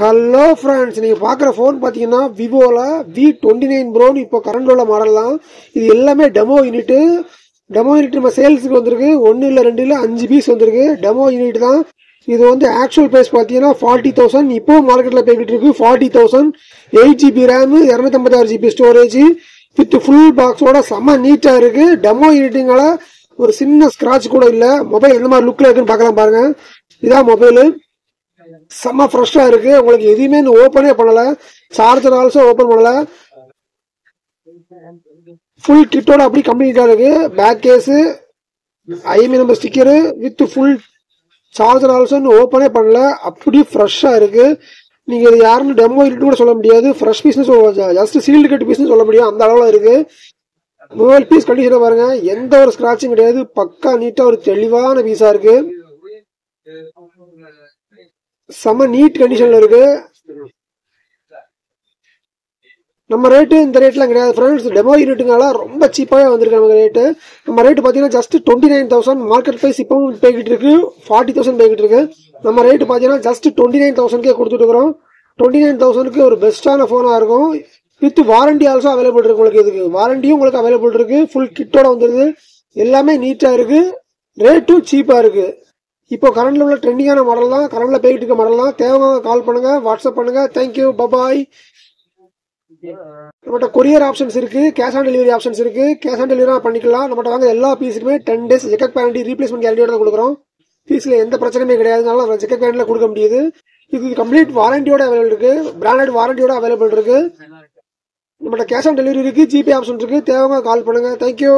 Hello friends, நீங்க பாக்குற phone பாத்தீங்கன்னா விவோல V29 Pro இப்போ கரண்ட் உள்ள மாடல் தான். இது எல்லாமே டெமோ யூனிட். நம்ம சேல்ஸுக்கு வந்திருக்கு. 1 இல்ல 2 இல்ல 5 பீஸ் வந்திருக்கு. டெமோ யூனிட் தான். இது வந்து ஆக்சுவல் பிரைஸ் பாத்தீங்கன்னா 40,000. இப்போ மார்க்கெட்ல போய்கிட்டு இருக்கு 40,000. 8GB RAM, 256GB storage with full பாக்ஸோட செம்ம நீட்டா இருக்கு. டெமோ யூனிட்டுங்கள ஒரு சின்ன ஸ்கிராட்ச் கூட இல்ல. மொபைல் எந்த மாதிரி லுக்ல இருக்குன்னு பார்க்கலாம் பாருங்க. இதான் மொபைல். செம்ம ஃப்ரெஷ்ஷா இருக்கு. உங்களுக்கு எதுவுமே ஓபனே பண்ணல. சார்ஜர் ஆல்சோ ஓபன் பண்ணல. ஃபுல் கிட்டோட அப்படி கம்ப்ளீட்டா இருக்கு. Back case, IME number sticker with full charger also ஓபனே பண்ணல. அப்படி ஃப்ரெஷ்ஷா இருக்கு. நீங்க இது யாருன்னு டெமோ யூனிட் கூட சொல்ல முடியாது. Fresh piece just sealed cut piece சொல்ல முடியும். அந்த அளவுல இருக்கு. மொபைல் பீஸ் கண்டிஷனை பாருங்க. எந்த ஒரு ஸ்கிராட்சும் கிடையாது. பக்கா நீட்டா ஒரு தெளிவான பீஸா இருக்கு. செம்ம நீட் கண்டிஷன்ல இருக்கு. நம்ம ரேட்டு இந்த ரேட்லாம் கிடையாது ஃப்ரெண்ட்ஸ். டெமோ யூனிட்டுனால ரொம்ப சீப்பாவே வந்திருக்கு நம்ம ரேட்டு. நம்ம ரேட்டு பாத்தீங்கன்னா ஜஸ்ட் 29,000. மார்க்கெட் பிரைஸ் இப்பவும் போய்கிட்டு இருக்கு 40,000 போய்கிட்டு இருக்கு. நம்ம ரேட்டு பாத்தீங்கன்னா ஜஸ்ட் 29,000 கொடுத்துட்டு இருக்கிறோம். 29,000 ஒரு பெஸ்டான போனா இருக்கும். வித் வாரண்டி ஆல்சோ அவைலபிள் இருக்கு. உங்களுக்கு இதுக்கு வாரண்டியும் உங்களுக்கு அவைலபிள் இருக்கு. ஃபுல் கிட்டோட வந்துருது. எல்லாமே நீட்டா இருக்கு. ரேட்டும் சீப்பா இருக்கு. இப்போ கரண்ட்ல உள்ள ட்ரெண்டிங்கான மாடல் தான். கரண்ட்ல போயிட்டு இருக்க மாடல் தான். தேவையான கால் பண்ணுங்க, வாட்ஸ்அப் பண்ணுங்க. Thank you, bye bye. நம்மகிட்ட கொரியர் ஆப்ஷன்ஸ் இருக்கு. கேஷ் ஆன் டெலிவரி ஆப்ஷன்ஸ் இருக்கு. கேஷ் ஆன் டெலிவரி பண்ணிக்கலாம். நம்மகிட்ட வாங்க எல்லா பீஸுக்குமே 10 days ஜெக்கப் பேரண்டி ரீப்ளேஸ்மெண்ட் கேரண்டியோட தான் கொடுக்குறோம். பீஸ்ல எந்த பிரச்சனையுமே கிடையாதுனால ஜெக்கப் பேரண்டில கொடுக்க முடியுது. இது கம்ப்ளீட் வாரண்டியோட அவைலபிள் இருக்கு. பிராண்டட் வாரண்டியோட அவைலபிள் இருக்கு. நம்மகிட்ட கேஷ் ஆன் டெலிவரி இருக்கு. ஜிபே ஆப்ஷன் இருக்கு. தேவையான கால் பண்ணுங்க. தேங்க்யூ.